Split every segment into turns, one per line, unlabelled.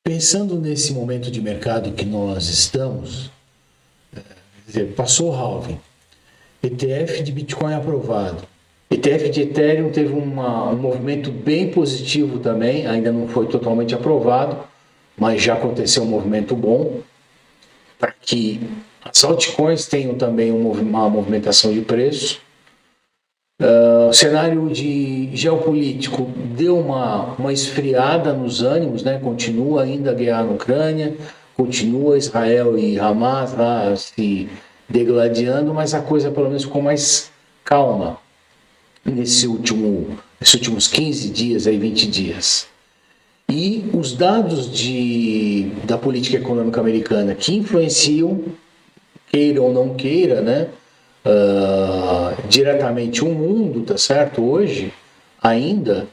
Pensando nesse momento de mercado que nós estamos, quer dizer, passou o halving, ETF de Bitcoin aprovado, ETF de Ethereum teve um movimento bem positivo também, ainda não foi totalmente aprovado, mas já aconteceu um movimento bom, para que as altcoins tenham também uma movimentação de preço. O cenário geopolítico deu uma esfriada nos ânimos, né? Continua ainda a guerra na Ucrânia, continua Israel e Hamas lá se degladiando, mas a coisa pelo menos ficou mais calma nesses últimos 15 dias, aí 20 dias. E os dados da política econômica americana que influenciam, queira ou não queira, né? Diretamente o mundo, tá certo? Hoje, ainda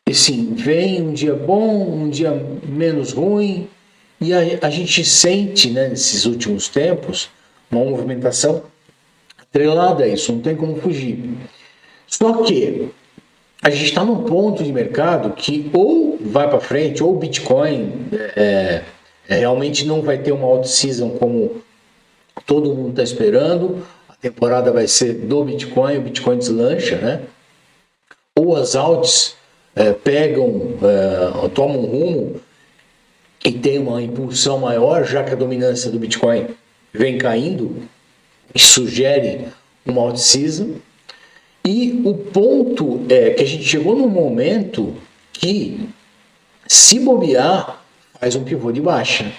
assim, vem um dia bom, um dia menos ruim, e a gente sente, né, nesses últimos tempos, uma movimentação atrelada a isso, não tem como fugir. Só que a gente está num ponto de mercado que ou vai para frente, ou o Bitcoin realmente não vai ter uma out-season como todo mundo está esperando, a temporada vai ser do Bitcoin, o Bitcoin deslancha, né? Ou as alts tomam um rumo e tem uma impulsão maior, já que a dominância do Bitcoin vem caindo, e sugere uma out-season. E o ponto é que a gente chegou num momento que, se bobear, faz um pivô de baixa.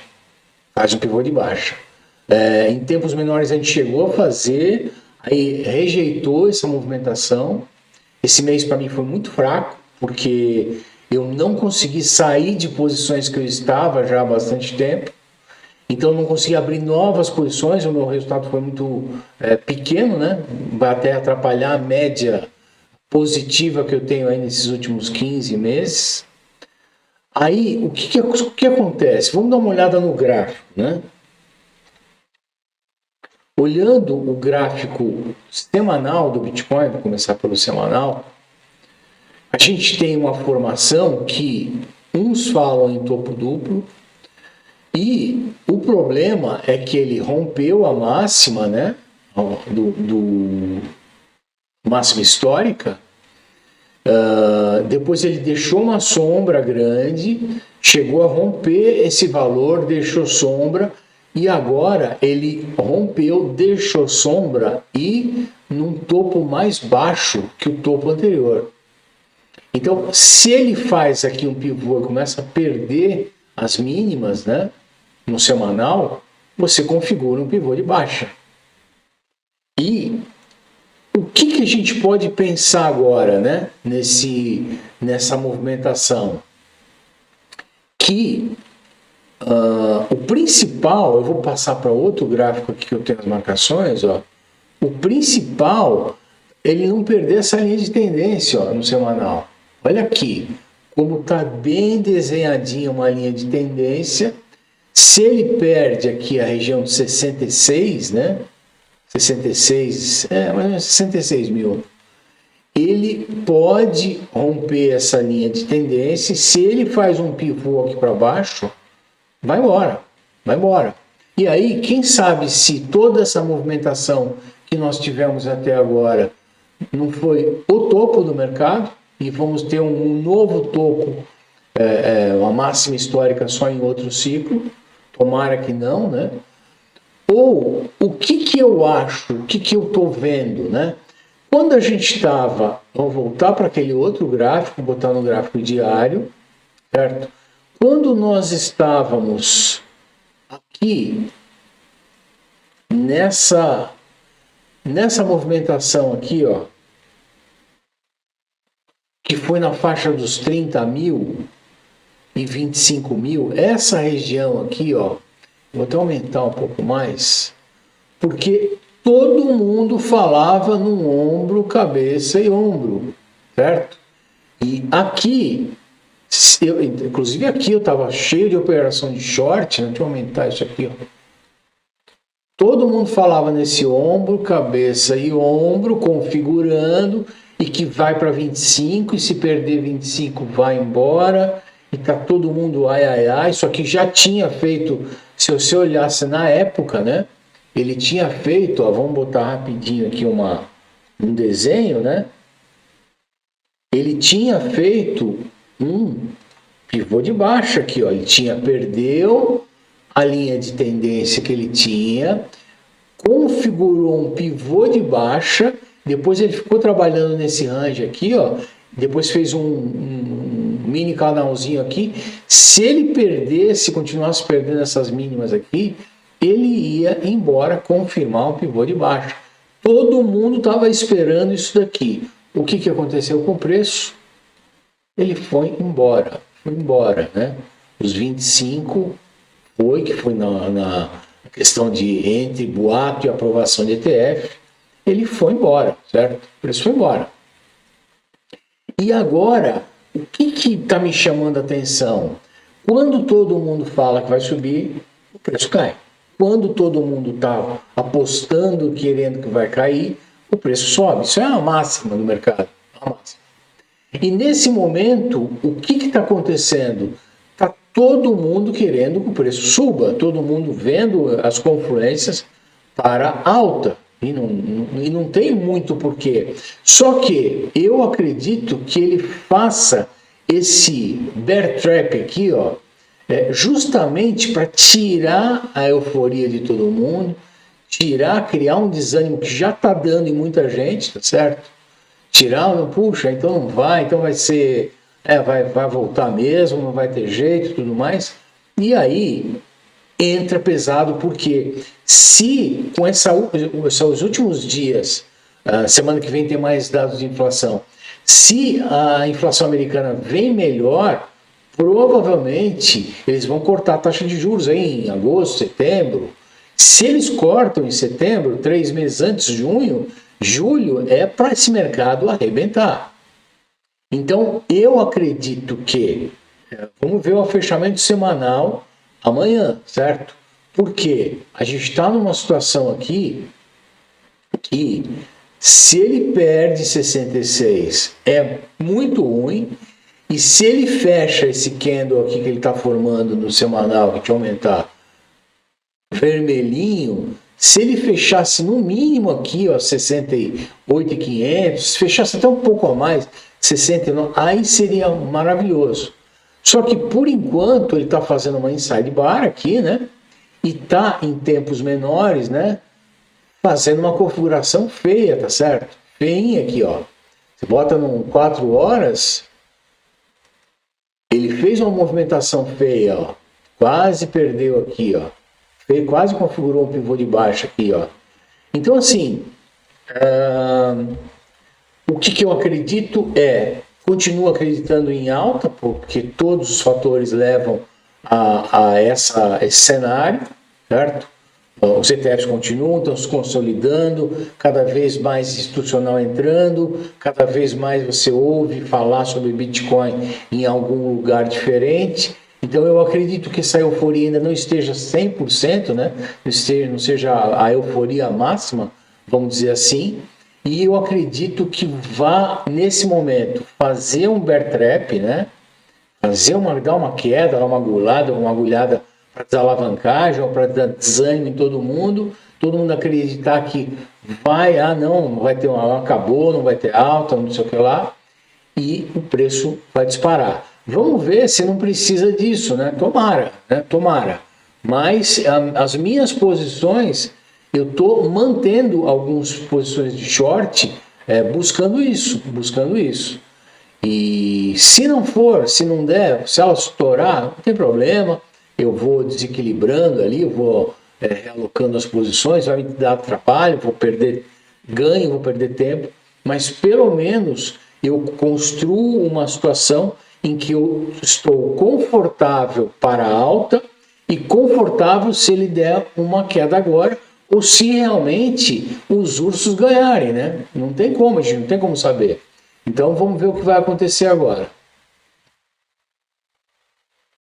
Em tempos menores a gente chegou a fazer, aí rejeitou essa movimentação. Esse mês para mim foi muito fraco, porque eu não consegui sair de posições que eu estava já há bastante tempo. Então não consegui abrir novas posições, o meu resultado foi muito pequeno, né? Vai até atrapalhar a média positiva que eu tenho aí nesses últimos 15 meses. Aí, o que acontece? Vamos dar uma olhada no gráfico, né? Olhando o gráfico semanal do Bitcoin, vou começar pelo semanal, a gente tem uma formação que uns falam em topo duplo, e o problema é que ele rompeu a máxima, né, do máxima histórica, depois ele deixou uma sombra grande, chegou a romper esse valor, deixou sombra, e agora ele rompeu, deixou sombra e num topo mais baixo que o topo anterior. Então, se ele faz aqui um pivô e começa a perder as mínimas, né, no semanal, você configura um pivô de baixa. E o que a gente pode pensar agora, né, nessa movimentação? Que o principal, eu vou passar para outro gráfico aqui que eu tenho as marcações, ó. O principal, ele não perder essa linha de tendência, ó, no semanal. Olha aqui, como está bem desenhadinha uma linha de tendência. Se ele perde aqui a região de 66, né? 66, mais ou menos 66 mil. Ele pode romper essa linha de tendência. Se ele faz um pivô aqui para baixo, vai embora. E aí, quem sabe se toda essa movimentação que nós tivemos até agora não foi o topo do mercado e vamos ter um novo topo, uma máxima histórica só em outro ciclo, tomara que não, né? Ou o que eu acho, o que eu estou vendo, né? Quando a gente estava, vamos voltar para aquele outro gráfico, botar no gráfico diário, certo? Quando nós estávamos aqui nessa movimentação aqui, ó, que foi na faixa dos 30 mil e 25 mil, essa região aqui, ó, vou até aumentar um pouco mais, porque todo mundo falava no ombro, cabeça e ombro, certo? E aqui, inclusive aqui eu estava cheio de operação de short, né? Deixa eu aumentar isso aqui, ó. Todo mundo falava nesse ombro, cabeça e ombro, configurando, e que vai para 25, e se perder 25 vai embora, e tá todo mundo ai, ai, ai, só que já tinha feito, se você olhasse na época, né? Ele tinha feito, ó, vamos botar rapidinho aqui um desenho, né? Ele tinha feito um pivô de baixa aqui, ó. Ele perdeu a linha de tendência que ele tinha, configurou um pivô de baixa, depois ele ficou trabalhando nesse range aqui, ó. Depois fez um mini canalzinho aqui. Se ele perdesse, continuasse perdendo essas mínimas aqui, ele ia embora confirmar um pivô de baixa. Todo mundo estava esperando isso daqui. O que aconteceu com o preço? Ele foi embora, né? Os 25 foi na questão de entre boato e aprovação de ETF, ele foi embora, certo? O preço foi embora. E agora, o que está me chamando a atenção? Quando todo mundo fala que vai subir, o preço cai. Quando todo mundo está apostando, querendo que vai cair, o preço sobe. Isso é a máxima do mercado. E nesse momento, o que está acontecendo? Está todo mundo querendo que o preço suba, todo mundo vendo as confluências para alta. E não tem muito porquê. Só que eu acredito que ele faça esse bear trap aqui, ó, justamente para tirar a euforia de todo mundo, criar um desânimo que já está dando em muita gente, tá certo? Puxa, então não vai, então vai ser, vai voltar mesmo, não vai ter jeito e tudo mais. E aí entra pesado, porque se com esses últimos dias, semana que vem tem mais dados de inflação, se a inflação americana vem melhor, provavelmente eles vão cortar a taxa de juros aí em agosto, setembro. Se eles cortam em setembro, 3 meses antes, julho é para esse mercado arrebentar. Então, eu acredito que vamos ver o fechamento semanal amanhã, certo? Porque a gente está numa situação aqui que se ele perde 66 é muito ruim, e se ele fecha esse candle aqui que ele está formando no semanal, que vai aumentar vermelhinho, se ele fechasse no mínimo aqui, ó, 68.500, se fechasse até um pouco a mais, 69, aí seria maravilhoso. Só que por enquanto ele está fazendo uma inside bar aqui, né? E está em tempos menores, né? Fazendo uma configuração feia, tá certo? Feinha aqui, ó. Você bota no 4 horas, ele fez uma movimentação feia, ó. Quase perdeu aqui, ó. Quase configurou um pivô de baixa aqui, ó. Então, assim, o que eu acredito continuo acreditando em alta, porque todos os fatores levam a esse cenário, certo? Os ETFs continuam, estão se consolidando, cada vez mais institucional entrando, cada vez mais você ouve falar sobre Bitcoin em algum lugar diferente. Então eu acredito que essa euforia ainda não esteja 100%, né? Não seja a euforia máxima, vamos dizer assim. E eu acredito que vá, nesse momento, fazer um bear trap, né? Dar uma queda, dar uma agulhada para desalavancagem, ou para dar desânimo em todo mundo acreditar que não vai ter acabou, não vai ter alta, não sei o que lá, e o preço vai disparar. Vamos ver se não precisa disso, né? Tomara. Mas as minhas posições, eu estou mantendo algumas posições de short, buscando isso. E se não der, se ela estourar, não tem problema, eu vou desequilibrando ali, eu vou realocando as posições, vai me dar trabalho, vou perder ganho, vou perder tempo, mas pelo menos eu construo uma situação em que eu estou confortável para a alta e confortável se ele der uma queda agora, ou se realmente os ursos ganharem, né? Não tem como, a gente não tem como saber. Então vamos ver o que vai acontecer agora.